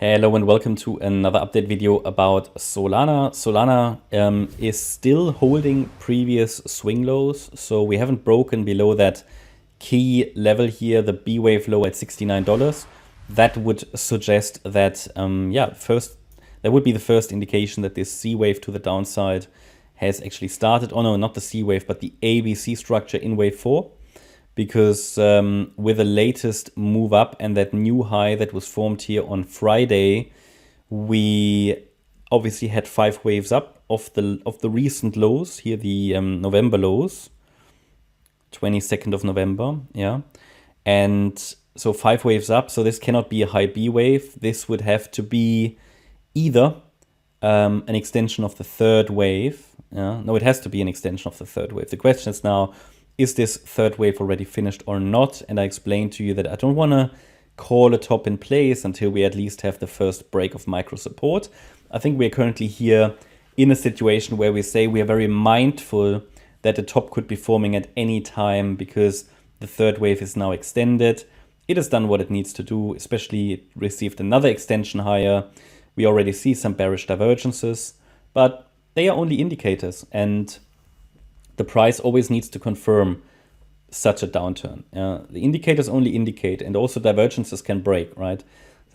Hello and welcome to another update video about Solana. Solana is still holding previous swing lows, so we haven't broken below that key level here, the B wave low at $69. That would suggest that, that would be the first indication that this C wave to the downside has actually started. Oh no, not the C wave, but the ABC structure in wave 4. Because with the latest move up and that new high that was formed here on Friday, we obviously had 5 waves up of the recent lows here, the November lows, 22nd of November, yeah, and so 5 waves up. So this cannot be a high B wave. This would have to be either an extension of the third wave. Yeah, no, it has to be an extension of the third wave. The question is now, is this third wave already finished or not? And I explained to you that I don't want to call a top in place until we at least have the first break of micro support. I think we're currently here in a situation where we say we are very mindful that the top could be forming at any time because the third wave is now extended. It has done what it needs to do, especially it received another extension higher. We already see some bearish divergences, but they are only indicators, and the price always needs to confirm such a downturn. The indicators only indicate, and also divergences can break, right?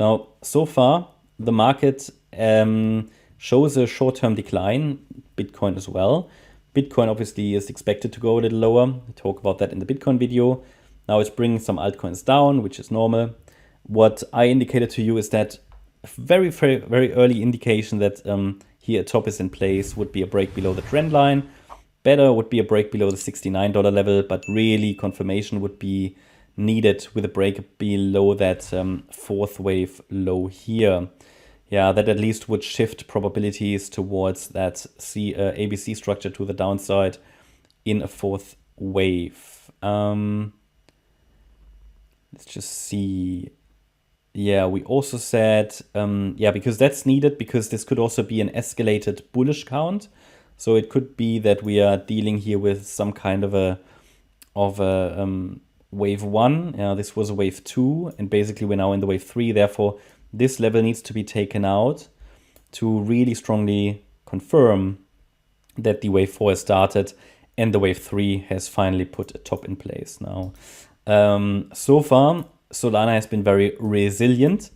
Now, so far, the market shows a short-term decline, Bitcoin as well. Bitcoin obviously is expected to go a little lower. We talk about that in the Bitcoin video. Now it's bringing some altcoins down, which is normal. What I indicated to you is that a very, very, very early indication that here a top is in place would be a break below the trend line. Better would be a break below the $69 level, but really confirmation would be needed with a break below that fourth wave low here. Yeah, that at least would shift probabilities towards that ABC structure to the downside in a fourth wave. Let's just see. Yeah, we also said, because that's needed, because this could also be an escalated bullish count. So it could be that we are dealing here with some kind of a wave 1. This was a wave 2, and basically we're now in the wave 3. Therefore, this level needs to be taken out to really strongly confirm that the wave 4 has started and the wave 3 has finally put a top in place now. So far, Solana has been very resilient,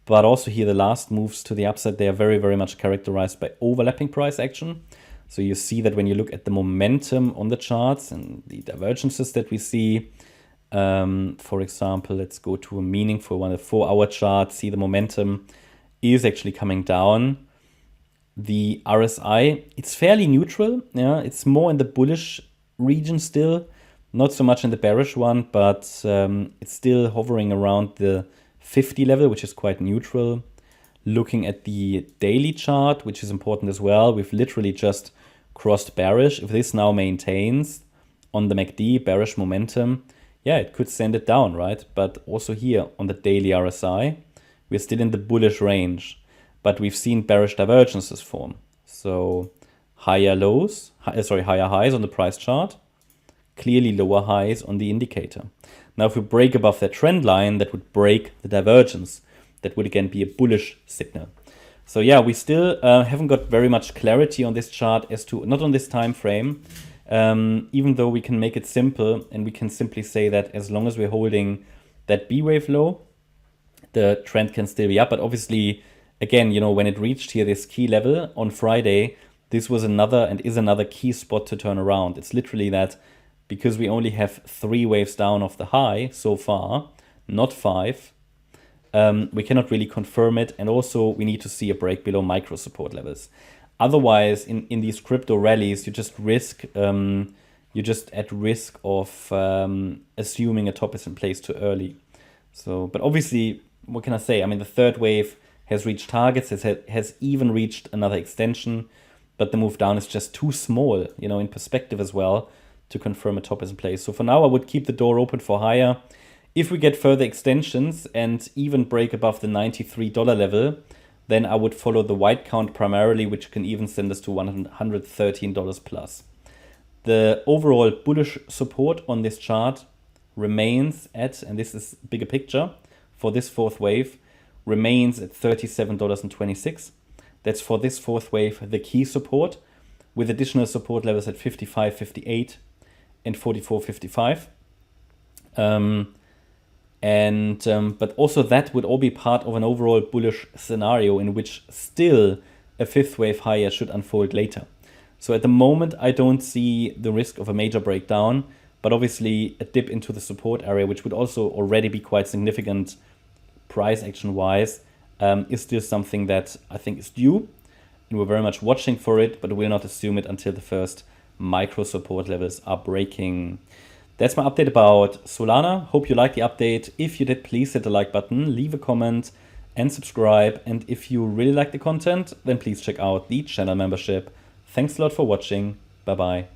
but also here the last moves to the upside, they are very, very much characterized by overlapping price action. So you see that when you look at the momentum on the charts and the divergences that we see, for example, let's go to a meaningful one, a 4-hour chart, see the momentum is actually coming down. The RSI, it's fairly neutral. Yeah, it's more in the bullish region still, not so much in the bearish one, but it's still hovering around the 50 level, which is quite neutral. Looking at the daily chart, which is important as well, we've literally just crossed bearish. If this now maintains on the MACD bearish momentum, yeah, it could send it down, right? But also here on the daily RSI, we're still in the bullish range, but we've seen bearish divergences form. So higher highs on the price chart, clearly lower highs on the indicator. Now, if we break above that trend line, that would break the divergence. That would again be a bullish signal. So yeah, we still haven't got very much clarity on this chart as to, not on this time frame, even though we can make it simple and we can simply say that as long as we're holding that B wave low, the trend can still be up. But obviously, again, when it reached here this key level on Friday, this was another and is another key spot to turn around. It's literally that because we only have 3 waves down of the high so far, not 5, we cannot really confirm it, and also we need to see a break below micro support levels. Otherwise, in these crypto rallies, you're just at risk of assuming a top is in place too early. So, but obviously, what can I say? I mean, the third wave has reached targets, has even reached another extension, but the move down is just too small, in perspective as well, to confirm a top is in place. So for now, I would keep the door open for higher. If we get further extensions and even break above the $93 level, then I would follow the white count primarily, which can even send us to $113 plus. The overall bullish support on this chart remains at, and this is bigger picture, for this fourth wave, remains at $37.26. That's for this fourth wave, the key support, with additional support levels at 55.58 and 44.55. But also that would all be part of an overall bullish scenario in which still a fifth wave higher should unfold later. So at the moment, I don't see the risk of a major breakdown, but obviously a dip into the support area, which would also already be quite significant price action wise, is still something that I think is due. And we're very much watching for it, but we'll not assume it until the first micro support levels are breaking. That's my update about Solana. Hope you liked the update. If you did, please hit the like button, leave a comment and subscribe. And if you really like the content, then please check out the channel membership. Thanks a lot for watching. Bye bye.